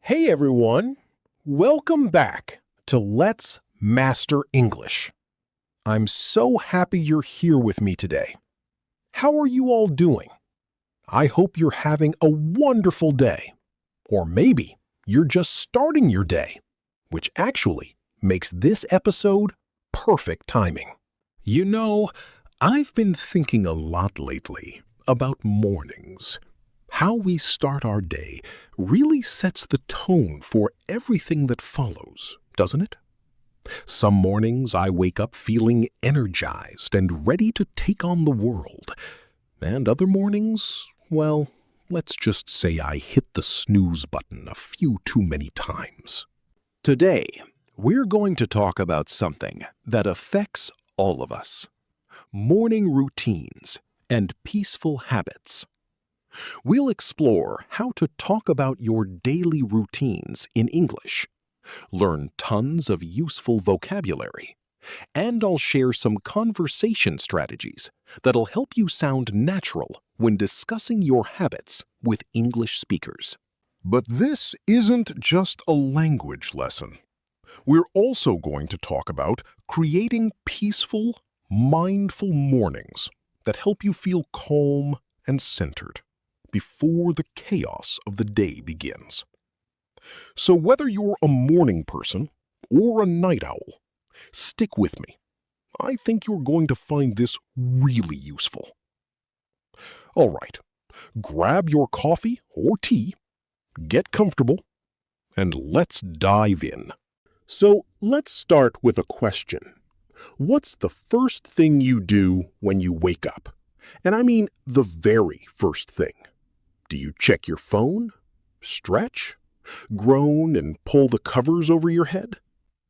Hey everyone, welcome back to Let's Master English. I'm so happy you're here with me today. How are you all doing? I hope you're having a wonderful day. Or maybe you're just starting your day, which actually makes this episode perfect timing. You know, I've been thinking a lot lately about mornings. How we start our day really sets the tone for everything that follows, doesn't it? Some mornings I wake up feeling energized and ready to take on the world. And other mornings, well, let's just say I hit the snooze button a few too many times. Today, we're going to talk about something that affects all of us: morning routines and peaceful habits. We'll explore how to talk about your daily routines in English, learn tons of useful vocabulary, and I'll share some conversation strategies that'll help you sound natural when discussing your habits with English speakers. But this isn't just a language lesson. We're also going to talk about creating peaceful, mindful mornings that help you feel calm and centered before the chaos of the day begins. So whether you're a morning person or a night owl, stick with me. I think you're going to find this really useful. All right, grab your coffee or tea, get comfortable, and let's dive in. So let's start with a question. What's the first thing you do when you wake up? And I mean the very first thing. Do you check your phone, stretch, groan, and pull the covers over your head?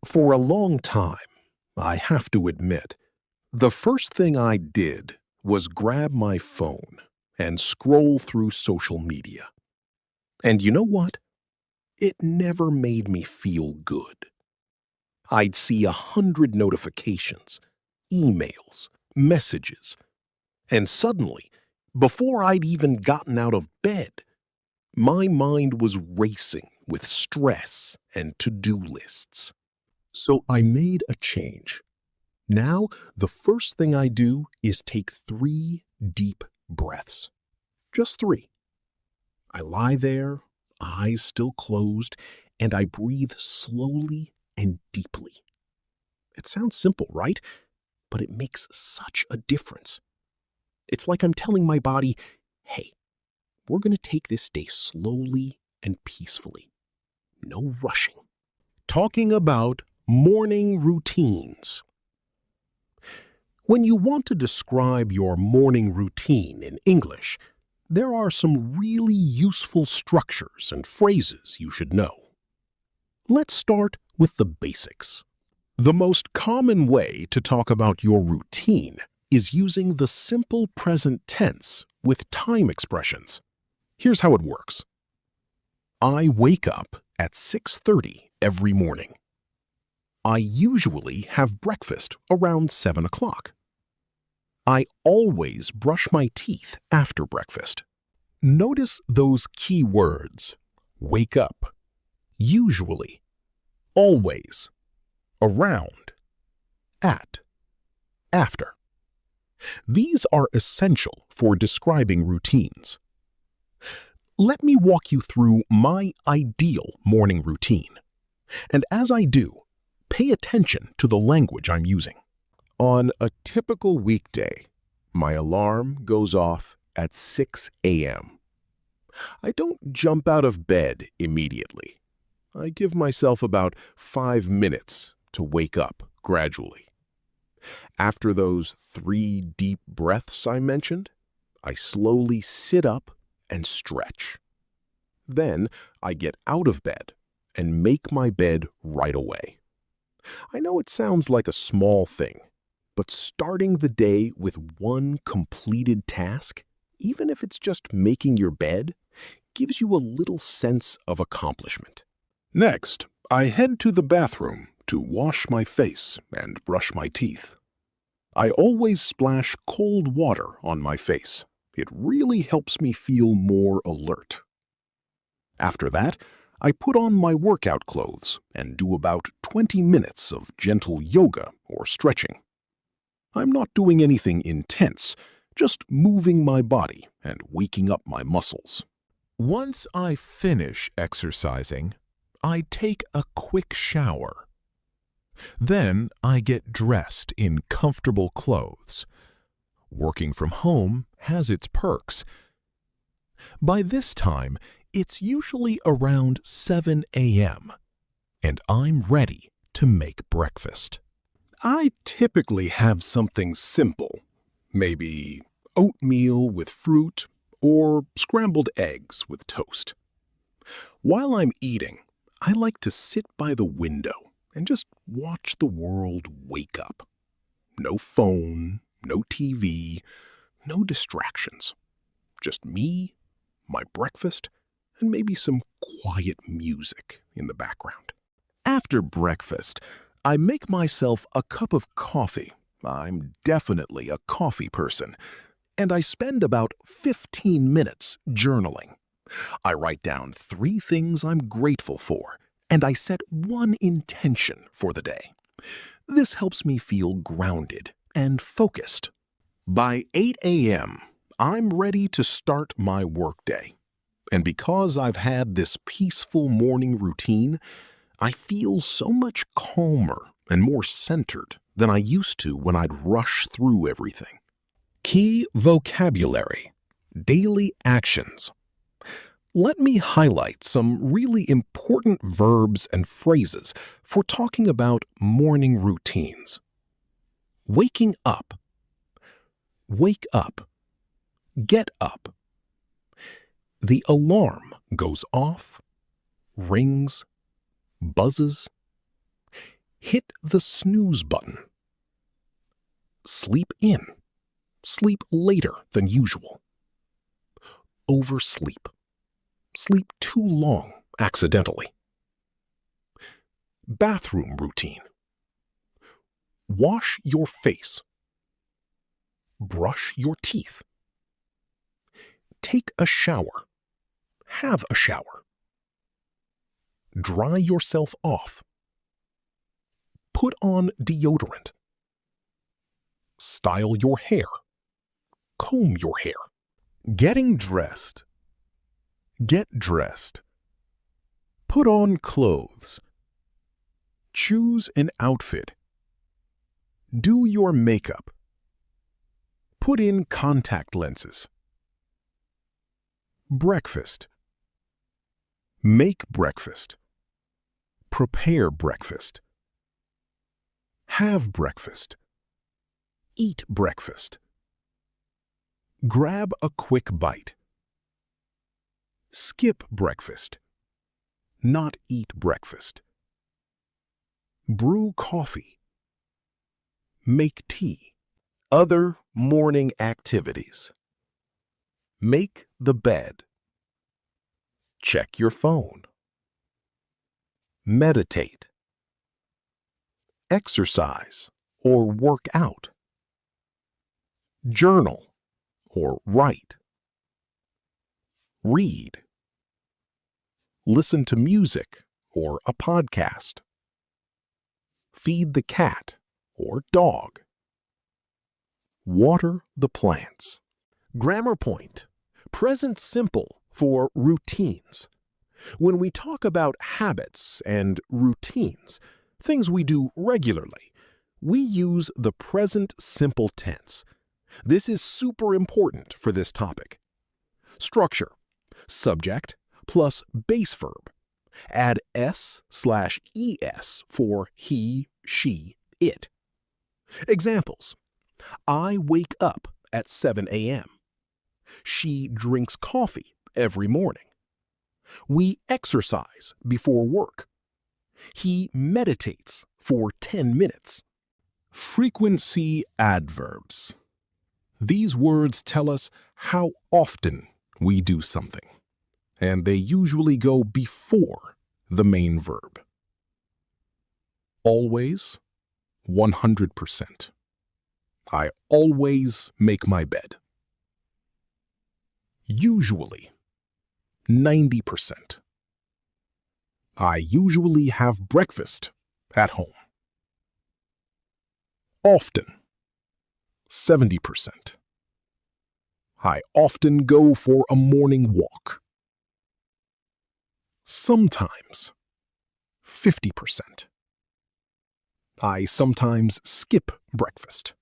For a long time, I have to admit, the first thing I did was grab my phone and scroll through social media. And you know what? It never made me feel good. I'd see 100 notifications, emails, messages, and suddenly, before I'd even gotten out of bed, my mind was racing with stress and to-do lists. So I made a change. Now, the first thing I do is take 3 deep breaths. Just 3. I lie there, eyes still closed, and I breathe slowly and deeply. It sounds simple, right? But it makes such a difference. It's like I'm telling my body, hey, we're going to take this day slowly and peacefully. No rushing. Talking about morning routines. When you want to describe your morning routine in English, there are some really useful structures and phrases you should know. Let's start with the basics. The most common way to talk about your routine is using the simple present tense with time expressions. Here's how it works. I wake up at 6:30 every morning. I usually have breakfast around 7 o'clock. I always brush my teeth after breakfast. Notice those key words: wake up, usually, always, around, at, after. These are essential for describing routines. Let me walk you through my ideal morning routine. And as I do, pay attention to the language I'm using. On a typical weekday, my alarm goes off at 6 a.m. I don't jump out of bed immediately. I give myself about 5 minutes to wake up gradually. After those 3 deep breaths I mentioned, I slowly sit up and stretch. Then I get out of bed and make my bed right away. I know it sounds like a small thing, but starting the day with one completed task, even if it's just making your bed, gives you a little sense of accomplishment. Next, I head to the bathroom to wash my face and brush my teeth. I always splash cold water on my face. It really helps me feel more alert. After that, I put on my workout clothes and do about 20 minutes of gentle yoga or stretching. I'm not doing anything intense, just moving my body and waking up my muscles. Once I finish exercising, I take a quick shower. Then I get dressed in comfortable clothes. Working from home has its perks. By this time, it's usually around 7 a.m., and I'm ready to make breakfast. I typically have something simple, maybe oatmeal with fruit or scrambled eggs with toast. While I'm eating, I like to sit by the window and just watch the world wake up. No phone, no TV, no distractions. Just me, my breakfast, and maybe some quiet music in the background. After breakfast, I make myself a cup of coffee. I'm definitely a coffee person. And I spend about 15 minutes journaling. I write down 3 things I'm grateful for, and I set one intention for the day. This helps me feel grounded and focused. By 8 a.m., I'm ready to start my workday. And because I've had this peaceful morning routine, I feel so much calmer and more centered than I used to when I'd rush through everything. Key vocabulary, daily actions. Let me highlight some really important verbs and phrases for talking about morning routines. Waking up. Wake up. Get up. The alarm goes off, rings, buzzes. Hit the snooze button. Sleep in. Sleep later than usual. Oversleep. Sleep too long accidentally. Bathroom routine. Wash your face. Brush your teeth. Take a shower. Have a shower. Dry yourself off. Put on deodorant. Style your hair. Comb your hair. Getting dressed. Get dressed. Put on clothes. Choose an outfit. Do your makeup. Put in contact lenses. Breakfast. Make breakfast. Prepare breakfast. Have breakfast. Eat breakfast. Grab a quick bite. Skip breakfast. Not eat breakfast. Brew coffee. Make tea. Other morning activities. Make the bed. Check your phone. Meditate. Exercise or work out. Journal or write. Read. Listen to music or a podcast. Feed the cat or dog. Water the plants. Grammar point. Present simple for routines. When we talk about habits and routines, things we do regularly, we use the present simple tense. This is super important for this topic. Structure. Subject plus base verb. Add s/es for he, she, it. Examples. I wake up at 7 a.m. She drinks coffee every morning. We exercise before work. He meditates for 10 minutes. Frequency adverbs. These words tell us how often we do something, and they usually go before the main verb. Always, 100%. I always make my bed. Usually, 90%. I usually have breakfast at home. Often, 70%. I often go for a morning walk. Sometimes, 50%. I sometimes skip breakfast.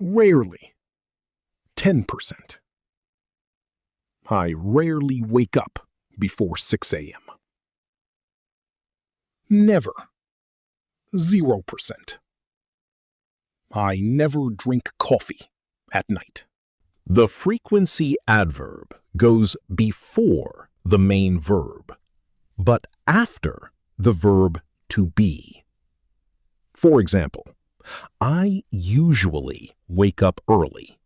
Rarely, 10%. I rarely wake up before 6 a.m. Never, 0%. I never drink coffee at night. The frequency adverb goes before the main verb, but after the verb to be. For example, I usually wake up early.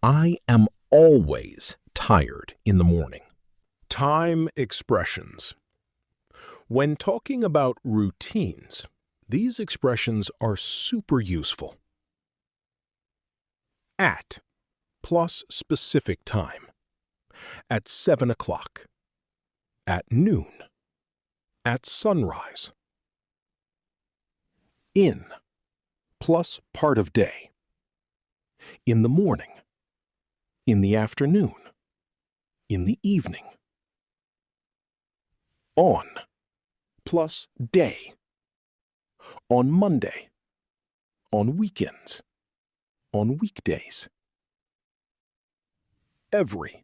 I am always tired in the morning. Time expressions. When talking about routines, these expressions are super useful. At plus specific time. At 7 o'clock. At noon. At sunrise. In plus part of day. In the morning. In the afternoon. In the evening. On plus day. On Monday. On weekends. On weekdays. Every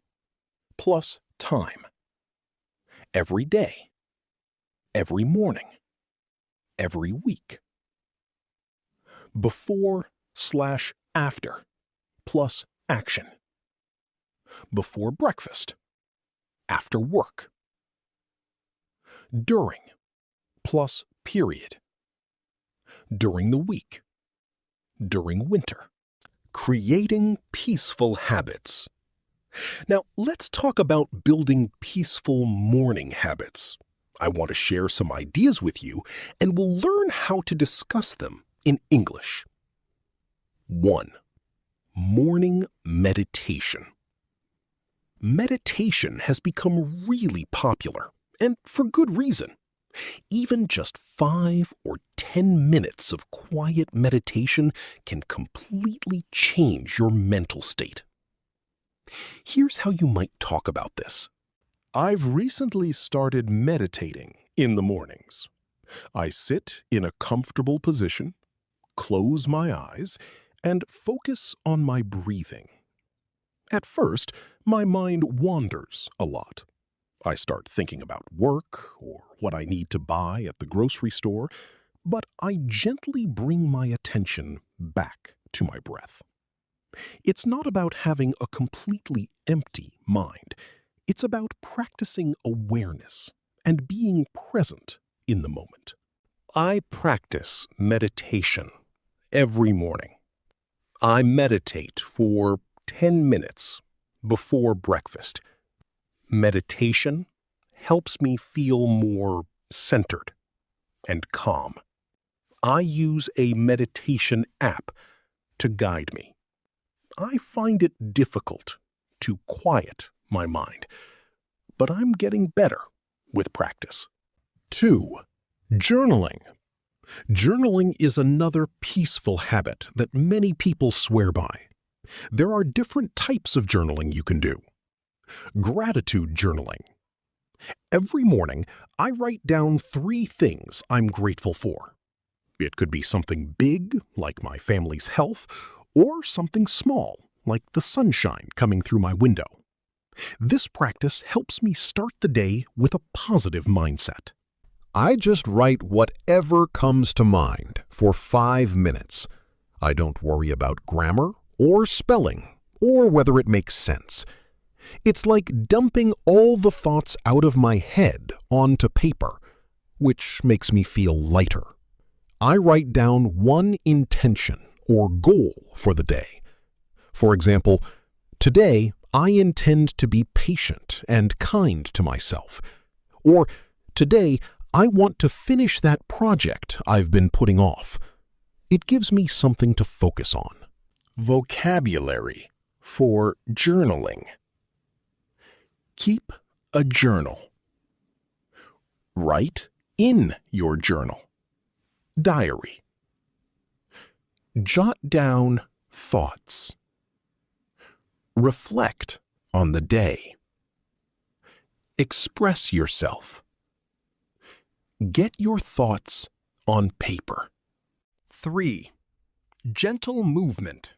plus time. Every day. Every morning. Every week. Before/after plus action. Before breakfast. After work. During plus period. During the week. During winter. Creating peaceful habits. Now, let's talk about building peaceful morning habits. I want to share some ideas with you, and we'll learn how to discuss them in English. 1. Morning meditation. Meditation has become really popular, and for good reason. Even just 5 or 10 minutes of quiet meditation can completely change your mental state. Here's how you might talk about this. I've recently started meditating in the mornings. I sit in a comfortable position, close my eyes, and focus on my breathing. At first, my mind wanders a lot. I start thinking about work or what I need to buy at the grocery store, but I gently bring my attention back to my breath. It's not about having a completely empty mind. It's about practicing awareness and being present in the moment. I practice meditation every morning. I meditate for 10 minutes before breakfast. Meditation helps me feel more centered and calm. I use a meditation app to guide me. I find it difficult to quiet my mind, but I'm getting better with practice. 2. Journaling. Journaling is another peaceful habit that many people swear by. There are different types of journaling you can do. Gratitude journaling. Every morning, I write down 3 things I'm grateful for. It could be something big, like my family's health, or something small, like the sunshine coming through my window. This practice helps me start the day with a positive mindset. I just write whatever comes to mind for 5 minutes. I don't worry about grammar or spelling or whether it makes sense. It's like dumping all the thoughts out of my head onto paper, which makes me feel lighter. I write down one intention or goal for the day. For example, today I intend to be patient and kind to myself. Or today I want to finish that project I've been putting off. It gives me something to focus on. Vocabulary for journaling. Keep a journal. Write in your journal. Diary. Jot down thoughts. Reflect on the day. Express yourself. Get your thoughts on paper. 3. Gentle movement.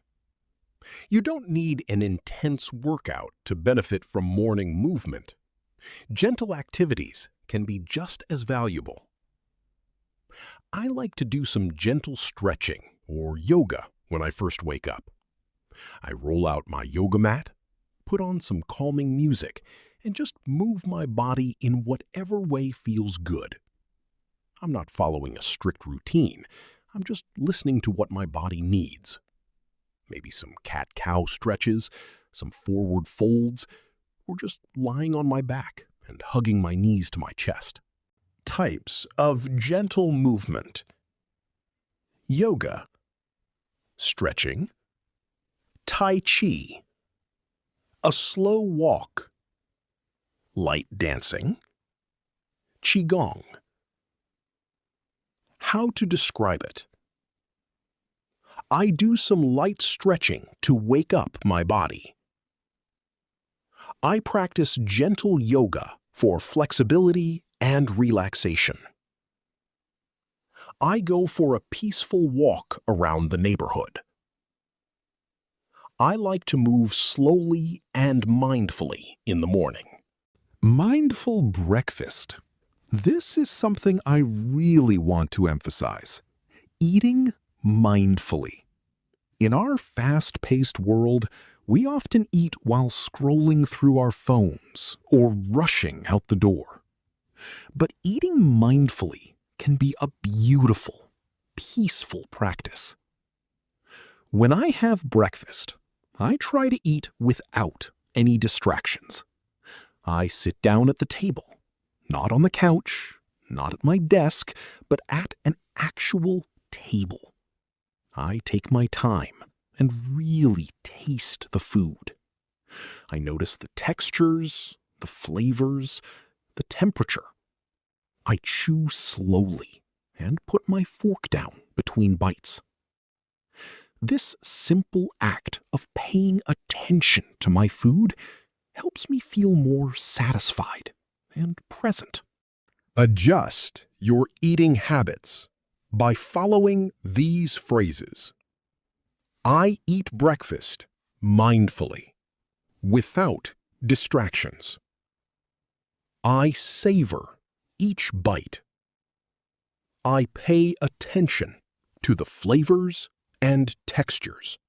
You don't need an intense workout to benefit from morning movement. Gentle activities can be just as valuable. I like to do some gentle stretching or yoga when I first wake up. I roll out my yoga mat, put on some calming music, and just move my body in whatever way feels good. I'm not following a strict routine. I'm just listening to what my body needs. Maybe some cat-cow stretches, some forward folds, or just lying on my back and hugging my knees to my chest. Types of gentle movement. Yoga, stretching, Tai Chi, a slow walk, light dancing, Qigong. How to describe it? I do some light stretching to wake up my body. I practice gentle yoga for flexibility and relaxation. I go for a peaceful walk around the neighborhood. I like to move slowly and mindfully in the morning. Mindful breakfast. This is something I really want to emphasize. Eating mindfully. In our fast-paced world, we often eat while scrolling through our phones or rushing out the door. But eating mindfully can be a beautiful, peaceful practice. When I have breakfast, I try to eat without any distractions. I sit down at the table, not on the couch, not at my desk, but at an actual table. I take my time and really taste the food. I notice the textures, the flavors, the temperature. I chew slowly and put my fork down between bites. This simple act of paying attention to my food helps me feel more satisfied and present. Adjust your eating habits by following these phrases. I eat breakfast mindfully, without distractions. I savor each bite. I pay attention to the flavors and textures.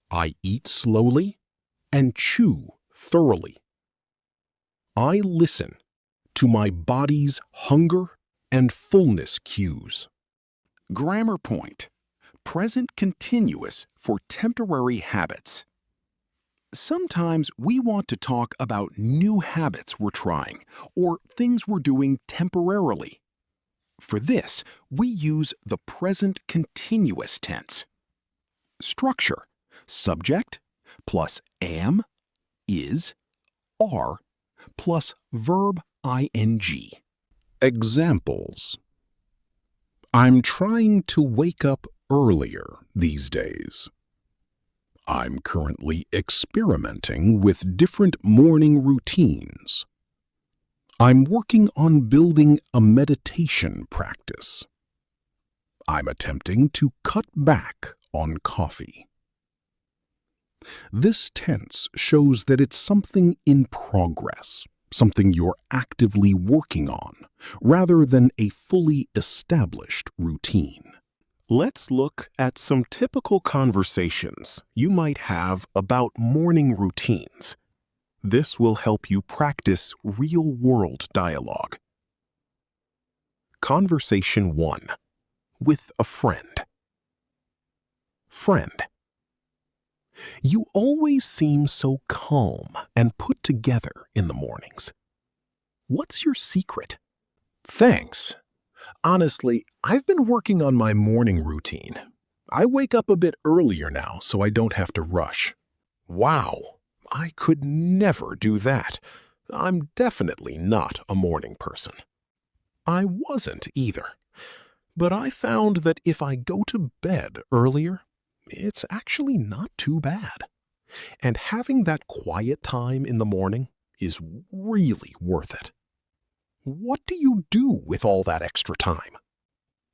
I eat slowly and chew thoroughly. I listen to my body's hunger and fullness cues. Grammar point. Present continuous for temporary habits. Sometimes we want to talk about new habits we're trying or things we're doing temporarily. For this, we use the present continuous tense. Structure: subject plus am, is, are plus verb ing. Examples. I'm trying to wake up earlier these days. I'm currently experimenting with different morning routines. I'm working on building a meditation practice. I'm attempting to cut back on coffee. This tense shows that it's something in progress, something you're actively working on, rather than a fully established routine. Let's look at some typical conversations you might have about morning routines. This will help you practice real-world dialogue. Conversation 1. With a friend. Friend. You always seem so calm and put together in the mornings. What's your secret? Thanks. Honestly, I've been working on my morning routine. I wake up a bit earlier now so I don't have to rush. Wow, I could never do that. I'm definitely not a morning person. I wasn't either. But I found that if I go to bed earlier, it's actually not too bad. And having that quiet time in the morning is really worth it. What do you do with all that extra time?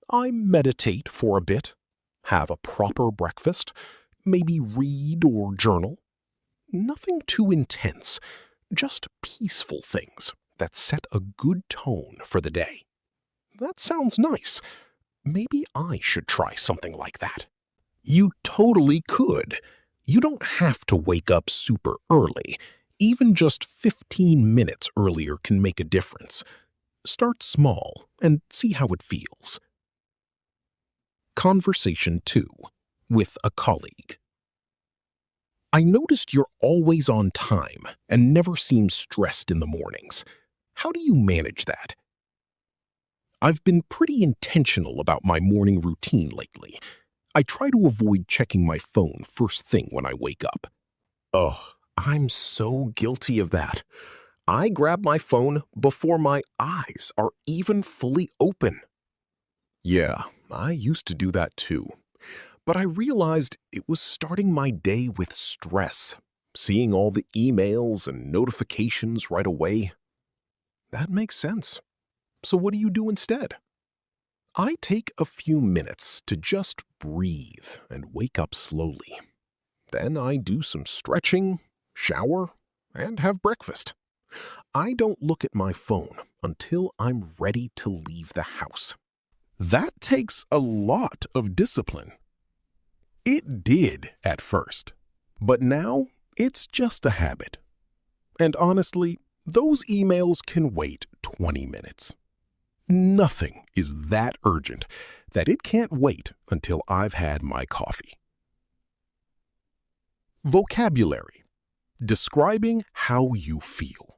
I meditate for a bit, have a proper breakfast, maybe read or journal. Nothing too intense, just peaceful things that set a good tone for the day. That sounds nice. Maybe I should try something like that. You totally could. You don't have to wake up super early. Even just 15 minutes earlier can make a difference. Start small and see how it feels. Conversation 2 with a colleague. I noticed you're always on time and never seem stressed in the mornings. How do you manage that? I've been pretty intentional about my morning routine lately. I try to avoid checking my phone first thing when I wake up. Oh, I'm so guilty of that. I grab my phone before my eyes are even fully open. Yeah, I used to do that too. But I realized it was starting my day with stress, seeing all the emails and notifications right away. That makes sense. So what do you do instead? I take a few minutes to just breathe and wake up slowly. Then I do some stretching, shower, and have breakfast. I don't look at my phone until I'm ready to leave the house. That takes a lot of discipline. It did at first, but now it's just a habit. And honestly, those emails can wait 20 minutes. Nothing is that urgent that it can't wait until I've had my coffee. Vocabulary. Describing how you feel.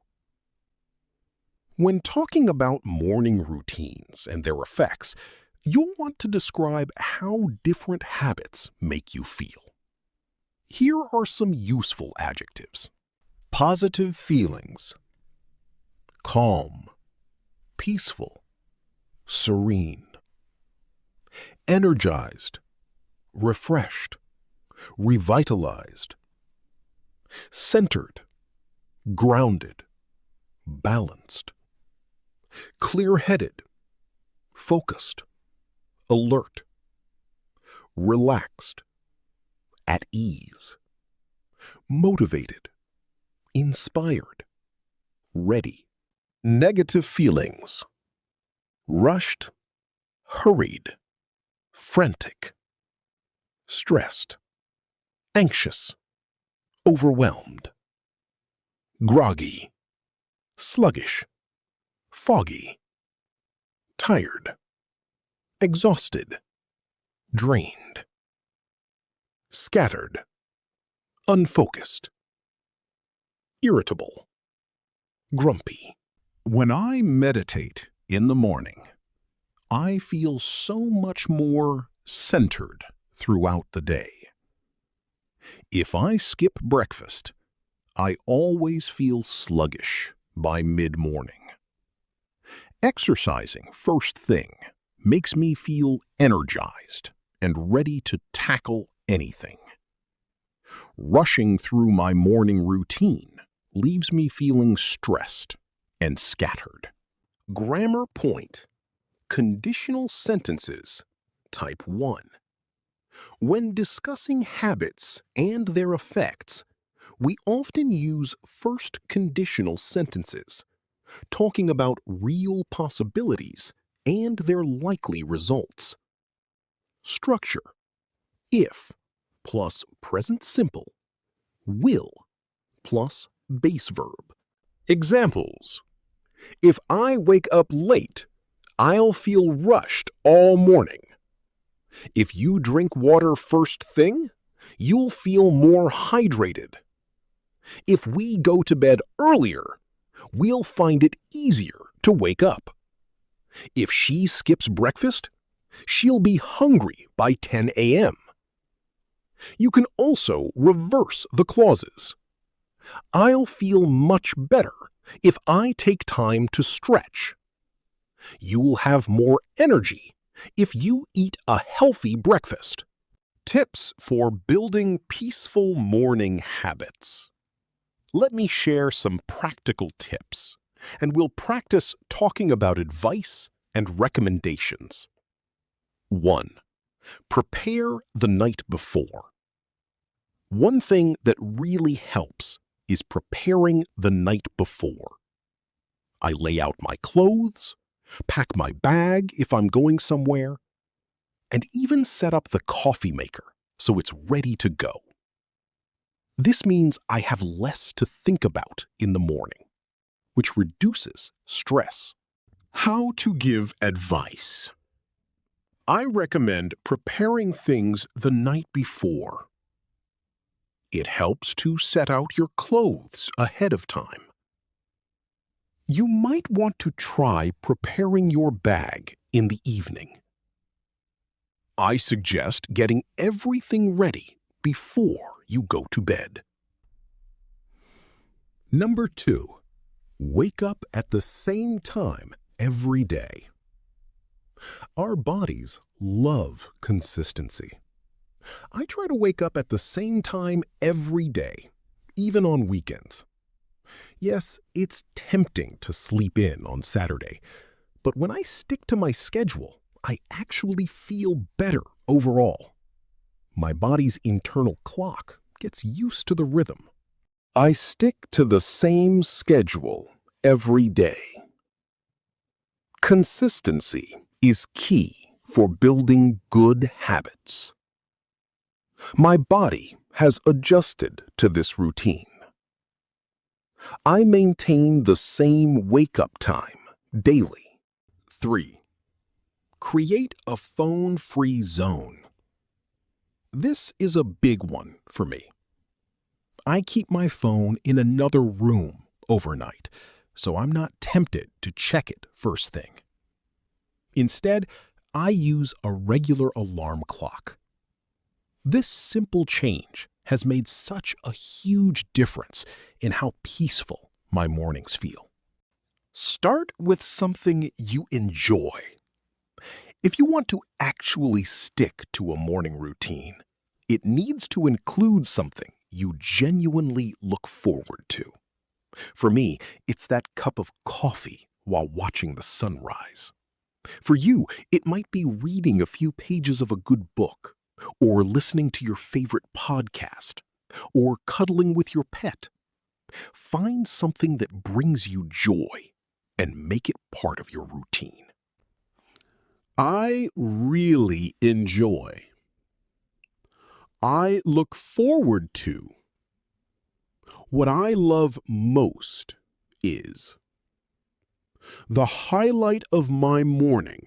When talking about morning routines and their effects, you'll want to describe how different habits make you feel. Here are some useful adjectives. Positive feelings. Calm. Peaceful. Serene. Energized. Refreshed. Revitalized. Centered. Grounded. Balanced. Clear-headed. Focused. Alert. Relaxed. At ease. Motivated. Inspired. Ready. Negative feelings. Rushed. Hurried. Frantic. Stressed. Anxious. Overwhelmed. Groggy. Sluggish. Foggy. Tired. Exhausted. Drained. Scattered. Unfocused. Irritable. Grumpy. When I meditate in the morning, I feel so much more centered throughout the day. If I skip breakfast, I always feel sluggish by mid-morning. Exercising first thing makes me feel energized and ready to tackle anything. Rushing through my morning routine leaves me feeling stressed and scattered. Grammar point. Conditional sentences. Type 1. When discussing habits and their effects, we often use first conditional sentences, talking about real possibilities and their likely results. Structure. If plus present simple, will plus base verb. Examples. If I wake up late, I'll feel rushed all morning. If you drink water first thing, you'll feel more hydrated. If we go to bed earlier, we'll find it easier to wake up. If she skips breakfast, she'll be hungry by 10 a.m. You can also reverse the clauses. I'll feel much better if I take time to stretch. You'll have more energy if you eat a healthy breakfast. Tips for building peaceful morning habits. Let me share some practical tips, and we'll practice talking about advice and recommendations. 1. Prepare the night before. One thing that really helps is preparing the night before. I lay out my clothes, pack my bag if I'm going somewhere, and even set up the coffee maker so it's ready to go. This means I have less to think about in the morning, which reduces stress. How to give advice. I recommend preparing things the night before. It helps to set out your clothes ahead of time. You might want to try preparing your bag in the evening. I suggest getting everything ready before you go to bed. Number 2, wake up at the same time every day. Our bodies love consistency. I try to wake up at the same time every day, even on weekends. Yes, it's tempting to sleep in on Saturday, but when I stick to my schedule, I actually feel better overall. My body's internal clock gets used to the rhythm. I stick to the same schedule every day. Consistency is key for building good habits. My body has adjusted to this routine. I maintain the same wake-up time daily. 3. Create a phone-free zone. This is a big one for me. I keep my phone in another room overnight, so I'm not tempted to check it first thing. Instead, I use a regular alarm clock. This simple change has made such a huge difference in how peaceful my mornings feel. Start with something you enjoy. If you want to actually stick to a morning routine, it needs to include something you genuinely look forward to. For me, it's that cup of coffee while watching the sunrise. For you, it might be reading a few pages of a good book, or listening to your favorite podcast, or cuddling with your pet. Find something that brings you joy and make it part of your routine. I really enjoy. I look forward to. What I love most is. The highlight of my morning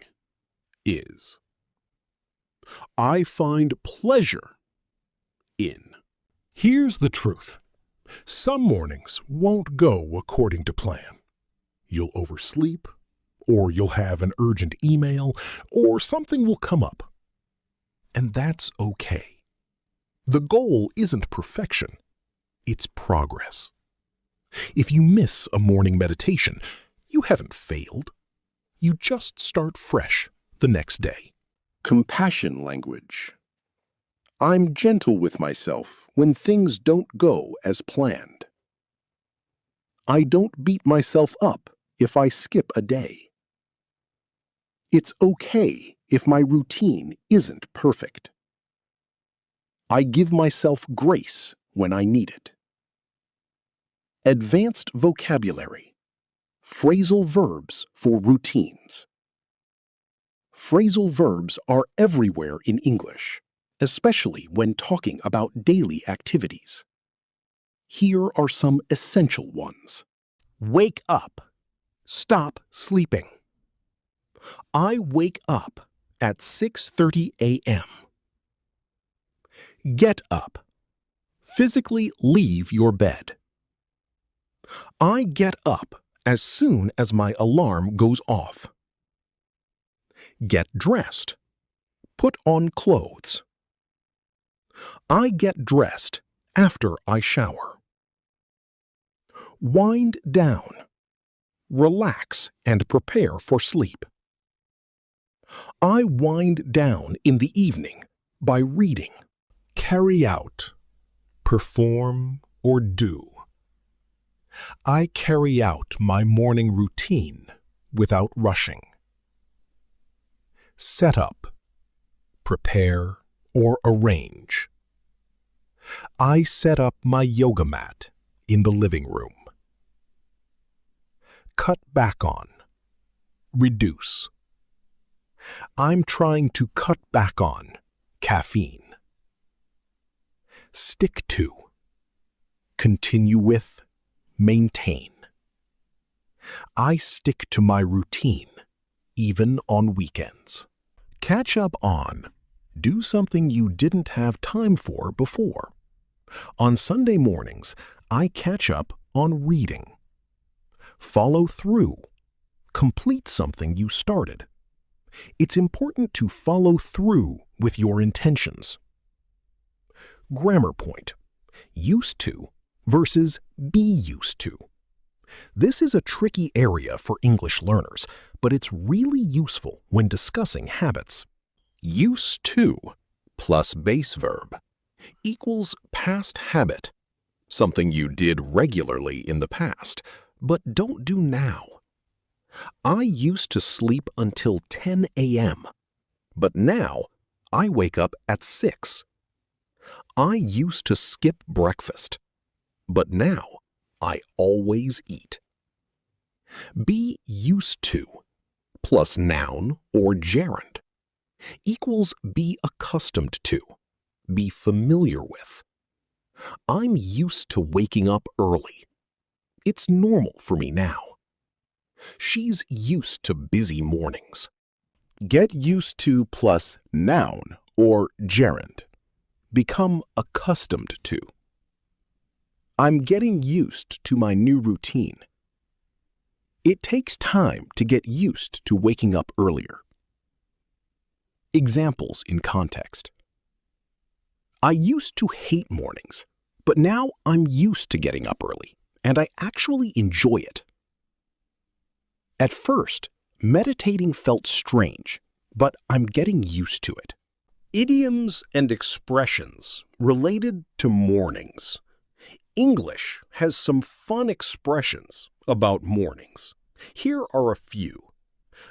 is. I find pleasure in. Here's the truth. Some mornings won't go according to plan. You'll oversleep, or you'll have an urgent email, or something will come up. And that's okay. The goal isn't perfection, it's progress. If you miss a morning meditation, you haven't failed. You just start fresh the next day. Compassion language. I'm gentle with myself when things don't go as planned. I don't beat myself up if I skip a day. It's okay if my routine isn't perfect. I give myself grace when I need it. Advanced vocabulary. Phrasal verbs for routines. Phrasal verbs are everywhere in English, especially when talking about daily activities. Here are some essential ones. Wake up. Stop sleeping. I wake up at 6:30 a.m. Get up. Physically leave your bed. I get up as soon as my alarm goes off. Get dressed. Put on clothes. I get dressed after I shower. Wind down. relax and prepare for sleep. I wind down in the evening by reading. Carry out, perform, or do. I carry out my morning routine without rushing. Set up, prepare, or arrange. I set up my yoga mat in the living room. Cut back on, reduce. I'm trying to cut back on caffeine. Stick to, continue with, maintain. I stick to my routine, even on weekends. Catch up on, do something you didn't have time for before. On Sunday mornings, I catch up on reading. Follow through, complete something you started. It's important to follow through with your intentions. Grammar point, used to versus be used to. This is a tricky area for English learners, but it's really useful when discussing habits. Used to plus base verb equals past habit, something you did regularly in the past, but don't do now. I used to sleep until 10 a.m., but now I wake up at 6. I used to skip breakfast, but now I always eat. Be used to plus noun or gerund equals be accustomed to, be familiar with. I'm used to waking up early. It's normal for me now. She's used to busy mornings. Get used to plus noun or gerund. Become accustomed to. I'm getting used to my new routine. It takes time to get used to waking up earlier. Examples in context. I used to hate mornings, but now I'm used to getting up early, and I actually enjoy it. At first, meditating felt strange, but I'm getting used to it. Idioms and expressions related to mornings. English has some fun expressions about mornings. Here are a few.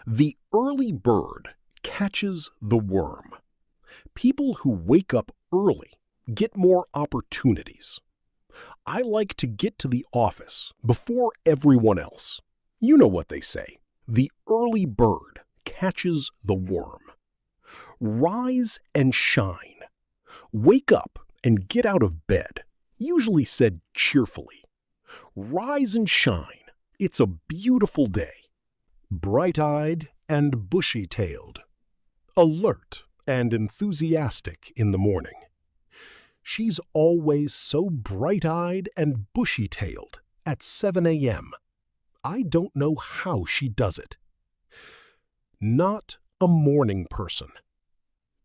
The early bird catches the worm. People who wake up early get more opportunities. I like to get to the office before everyone else. You know what they say. The early bird catches the worm. Rise and shine. Wake up and get out of bed, usually said cheerfully. Rise and shine. It's a beautiful day. Bright-eyed and bushy-tailed. Alert and enthusiastic in the morning. She's always so bright-eyed and bushy-tailed at 7 a.m. I don't know how she does it. Not a morning person.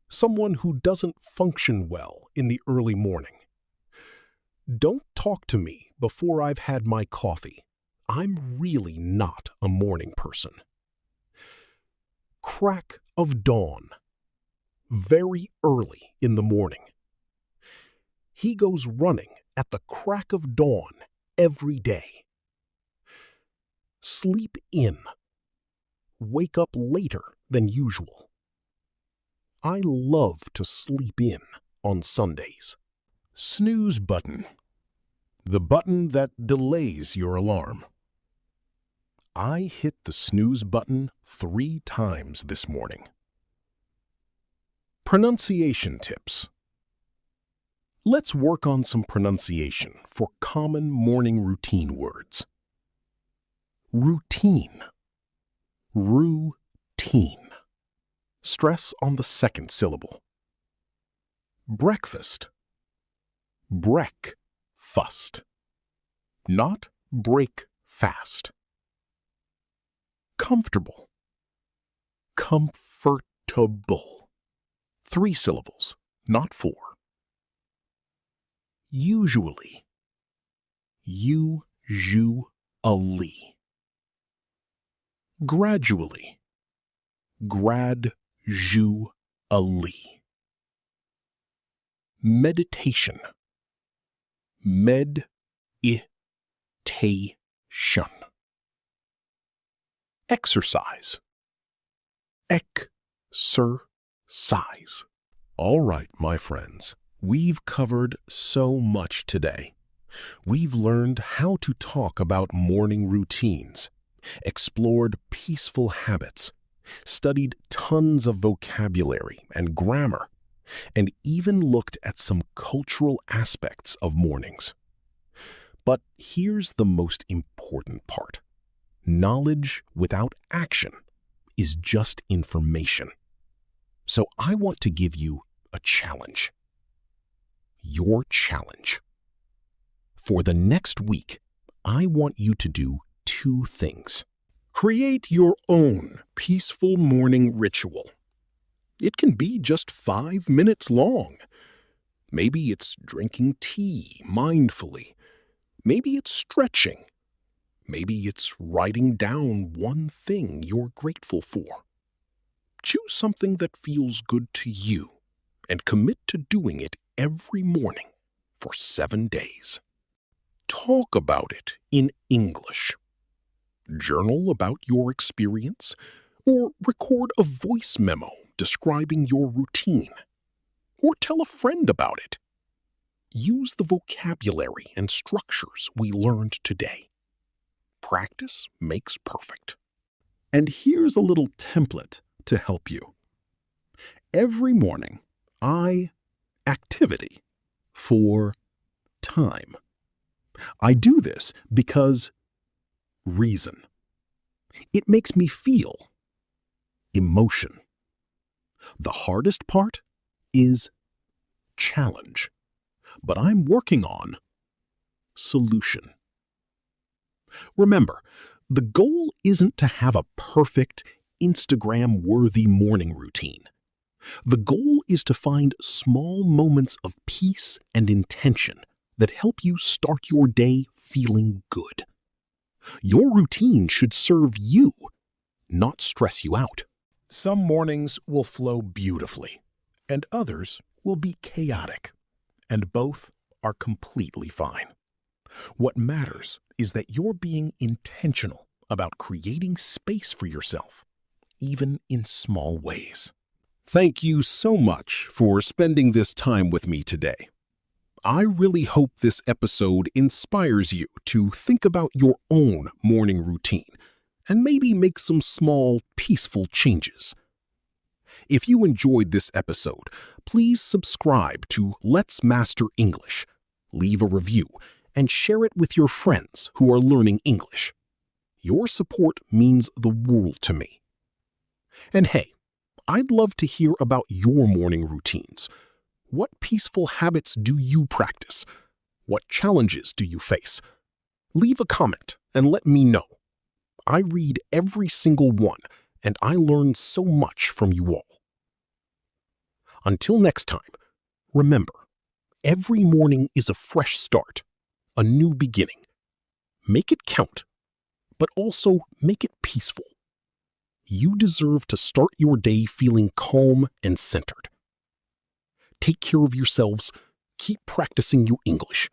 Someone who doesn't function well in the early morning. Don't talk to me before I've had my coffee. I'm really not a morning person. Crack of dawn. Very early in the morning. He goes running at the crack of dawn every day. Sleep in. Wake up later than usual. I love to sleep in on Sundays. Snooze button. The button that delays your alarm. I hit the snooze button 3 times this morning. Pronunciation tips. Let's work on some pronunciation for common morning routine words. Routine. Routine. Stress on the second syllable. Breakfast. Break-fast. Not break fast. Comfortable. Comfortable. 3 syllables, not 4. Usually. Usually. gradually, gradually. Meditation, meditation. Exercise, exercise. All right, my friends, we've covered so much today. We've learned how to talk about morning routines, explored peaceful habits, studied tons of vocabulary and grammar, and even looked at some cultural aspects of mornings. But here's the most important part. Knowledge without action is just information. So I want to give you a challenge. Your challenge. For the next week, I want you to do 2 things. Create your own peaceful morning ritual. It can be just 5 minutes long. Maybe it's drinking tea mindfully. Maybe it's stretching. Maybe it's writing down one thing you're grateful for. Choose something that feels good to you and commit to doing it every morning for 7 days. Talk about it in English. Journal about your experience or record a voice memo describing your routine. Or tell a friend about it. Use the vocabulary and structures we learned today. Practice makes perfect. And here's a little template to help you. Every morning, activity for time. I do this because reason. It makes me feel emotion. The hardest part is challenge, but I'm working on solution. Remember, the goal isn't to have a perfect, Instagram-worthy morning routine. The goal is to find small moments of peace and intention that help you start your day feeling good. Your routine should serve you, not stress you out. Some mornings will flow beautifully, and others will be chaotic, and both are completely fine. What matters is that you're being intentional about creating space for yourself, even in small ways. Thank you so much for spending this time with me today. I really hope this episode inspires you to think about your own morning routine and maybe make some small, peaceful changes. If you enjoyed this episode, please subscribe to Let's Master English, leave a review, and share it with your friends who are learning English. Your support means the world to me. And hey, I'd love to hear about your morning routines. What peaceful habits do you practice? What challenges do you face? Leave a comment and let me know. I read every single one, and I learn so much from you all. Until next time, remember, every morning is a fresh start, a new beginning. Make it count, but also make it peaceful. You deserve to start your day feeling calm and centered. Take care of yourselves, keep practicing your English,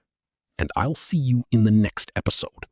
and I'll see you in the next episode.